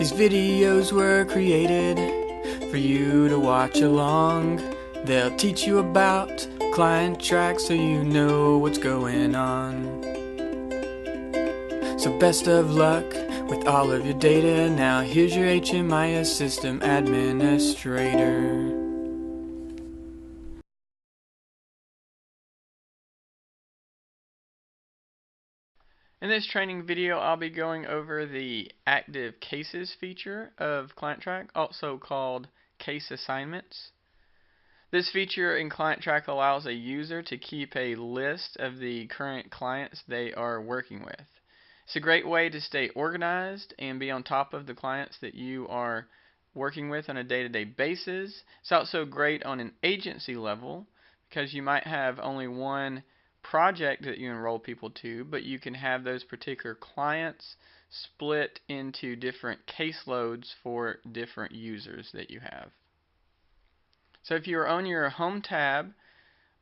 These videos were created for you to watch along. They'll teach you about client track so you know what's going on. So best of luck with all of your data. Now here's your HMIS system administrator. In this training video, I'll be going over the Active Cases feature of ClientTrack, also called Case Assignments. This feature in ClientTrack allows a user to keep a list of the current clients they are working with. It's a great way to stay organized and be on top of the clients that you are working with on a day-to-day basis. It's also great on an agency level because you might have only one project that you enroll people to, but you can have those particular clients split into different caseloads for different users that you have. So if you're on your home tab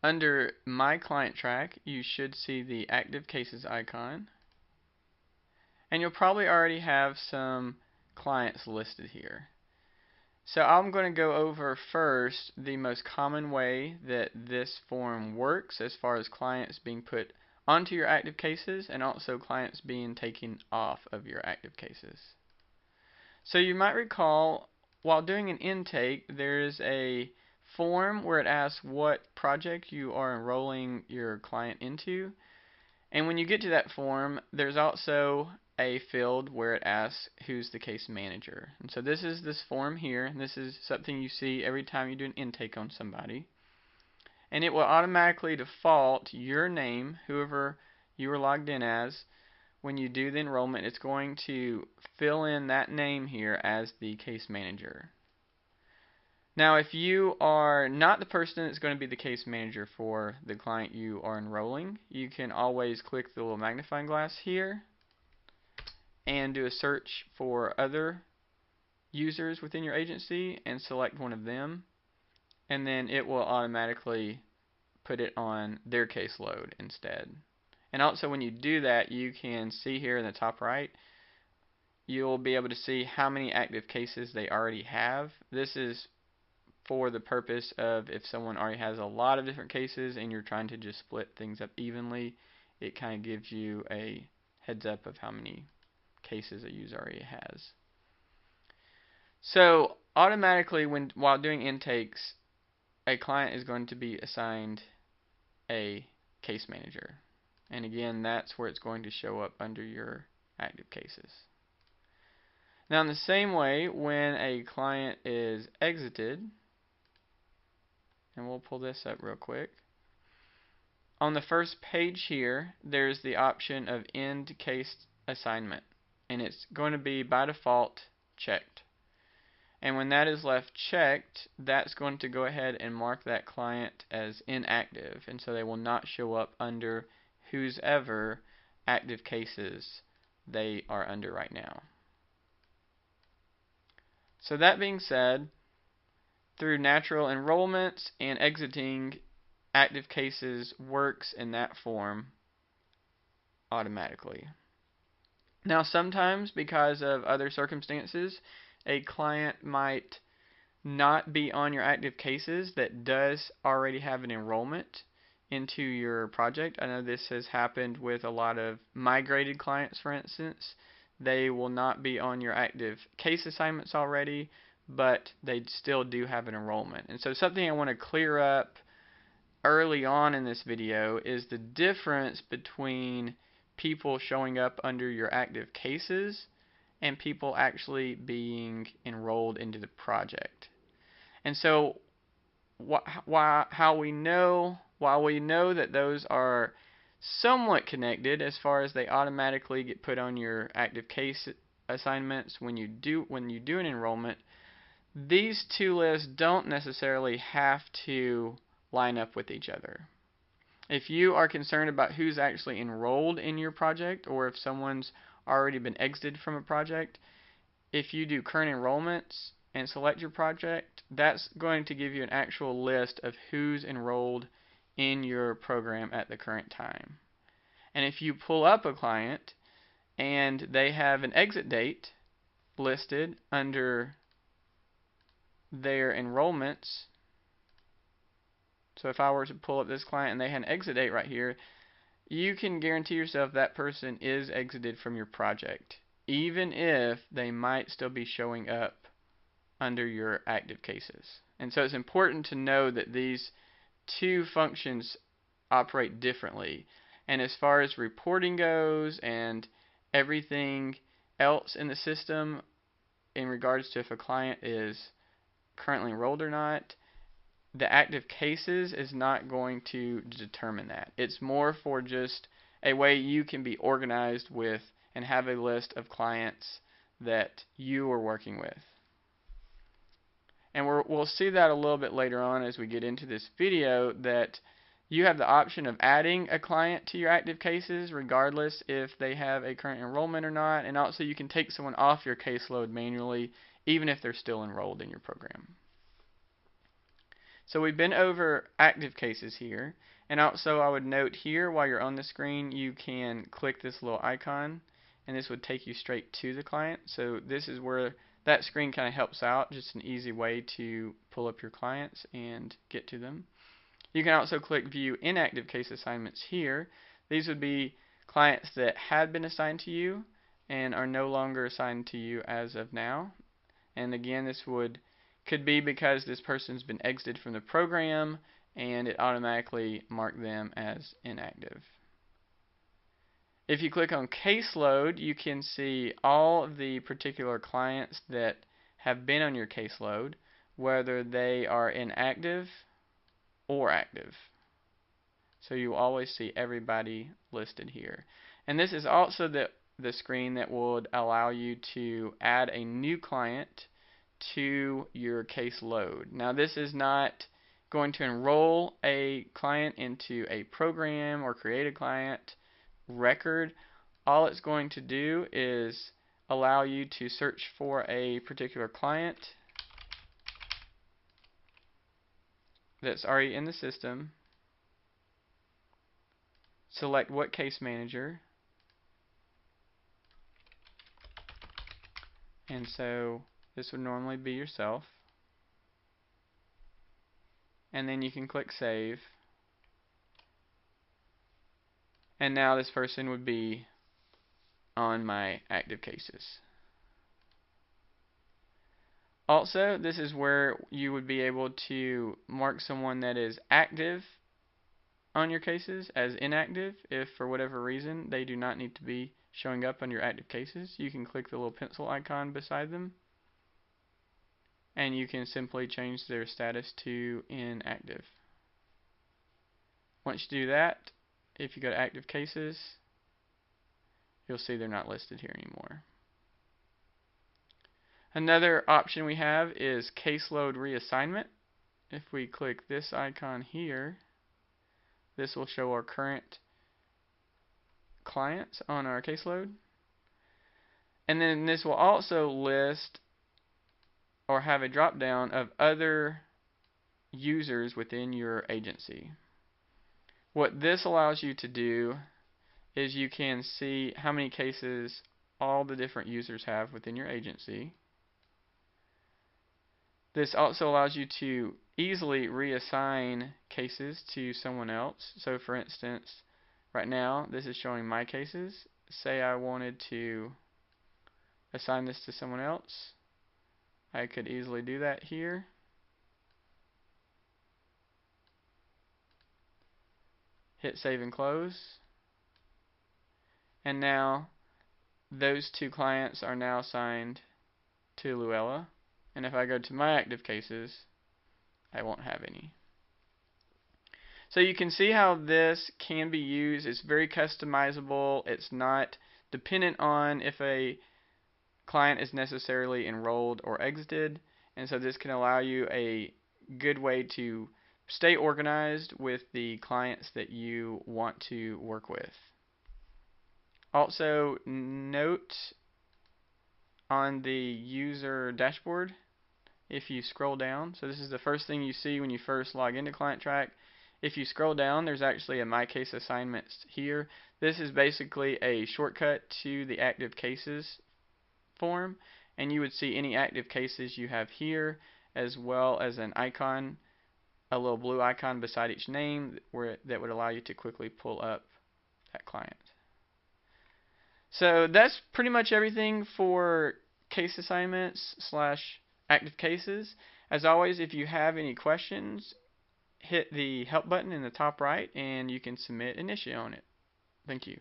under My Client Track, you should see the Active Cases icon. And you'll probably already have some clients listed here. So I'm going to go over first the most common way that this form works as far as clients being put onto your active cases and also clients being taken off of your active cases. So you might recall while doing an intake, there's a form where it asks what project you are enrolling your client into. And when you get to that form, there's also a field where it asks who's the case manager. And so this is this form here, and this is something you see every time you do an intake on somebody. And it will automatically default your name, whoever you were logged in as. When you do the enrollment, it's going to fill in that name here as the case manager. Now, if you are not the person that's going to be the case manager for the client you are enrolling, you can always click the little magnifying glass here and do a search for other users within your agency and select one of them, and then it will automatically put it on their caseload instead. And also when you do that, you can see here in the top right, you'll be able to see how many active cases they already have. This is for the purpose of if someone already has a lot of different cases and you're trying to just split things up evenly, it kind of gives you a heads up of how many cases a user already has. So automatically while doing intakes, a client is going to be assigned a case manager. And again, that's where it's going to show up under your active cases. Now in the same way, when a client is exited, and we'll pull this up real quick. On the first page here, there's the option of End Case Assignment, and it's going to be by default checked. And when that is left checked, that's going to go ahead and mark that client as inactive, and so they will not show up under whose ever active cases they are under right now. So that being said, through natural enrollments and exiting, active cases works in that form automatically. Now sometimes because of other circumstances, a client might not be on your active cases that does already have an enrollment into your project. I know this has happened with a lot of migrated clients, for instance. They will not be on your active case assignments already, but they still do have an enrollment. And so something I want to clear up early on in this video is the difference between people showing up under your active cases and people actually being enrolled into the project. And so while we know that those are somewhat connected as far as they automatically get put on your active case assignments when you do an enrollment, these two lists don't necessarily have to line up with each other. If you are concerned about who's actually enrolled in your project, or if someone's already been exited from a project, if you do current enrollments and select your project, that's going to give you an actual list of who's enrolled in your program at the current time. And if you pull up a client and they have an exit date, listed under their enrollments. So if I were to pull up this client and they had an exit date right here, you can guarantee yourself that person is exited from your project, even if they might still be showing up under your active cases. And so it's important to know that these two functions operate differently. And as far as reporting goes and everything else in the system in regards to if a client is currently enrolled or not, the active cases is not going to determine that. It's more for just a way you can be organized with and have a list of clients that you are working with. And we'll see that a little bit later on as we get into this video, that you have the option of adding a client to your active cases regardless if they have a current enrollment or not, and also you can take someone off your caseload manually even if they're still enrolled in your program. So we've been over active cases here, and also I would note here while you're on the screen you can click this little icon and this would take you straight to the client. So this is where that screen kind of helps out, just an easy way to pull up your clients and get to them. You can also click View Inactive Case Assignments here. These would be clients that had been assigned to you and are no longer assigned to you as of now. And again, this could be because this person's been exited from the program and it automatically marked them as inactive. If you click on caseload, you can see all of the particular clients that have been on your caseload, whether they are inactive or active. So you always see everybody listed here. And this is also the screen that would allow you to add a new client to your caseload. Now this is not going to enroll a client into a program or create a client record. All it's going to do is allow you to search for a particular client that's already in the system, select what case manager, and so this would normally be yourself, and then you can click save, and now this person would be on my active cases. Also, this is where you would be able to mark someone that is active on your cases as inactive if for whatever reason they do not need to be showing up on your active cases. You can click the little pencil icon beside them and you can simply change their status to inactive. Once you do that, if you go to active cases, you'll see they're not listed here anymore. Another option we have is caseload reassignment. If we click this icon here, this will show our current clients on our caseload. And then this will also list or have a drop down of other users within your agency. What this allows you to do is you can see how many cases all the different users have within your agency. This also allows you to easily reassign cases to someone else. So for instance, right now this is showing my cases. Say I wanted to assign this to someone else, I could easily do that here. Hit save and close. And now those two clients are now assigned to Luella. And if I go to my active cases, I won't have any. So you can see how this can be used. It's very customizable. It's not dependent on if a client is necessarily enrolled or exited. And so this can allow you a good way to stay organized with the clients that you want to work with. Also, note on the user dashboard, if you scroll down, so this is the first thing you see when you first log into ClientTrack. If you scroll down, there's actually a My Case Assignments here. This is basically a shortcut to the Active Cases form, and you would see any active cases you have here, as well as an icon, a little blue icon beside each name that would allow you to quickly pull up that client. So that's pretty much everything for case assignments / active cases. As always, if you have any questions, hit the help button in the top right and you can submit an issue on it. Thank you.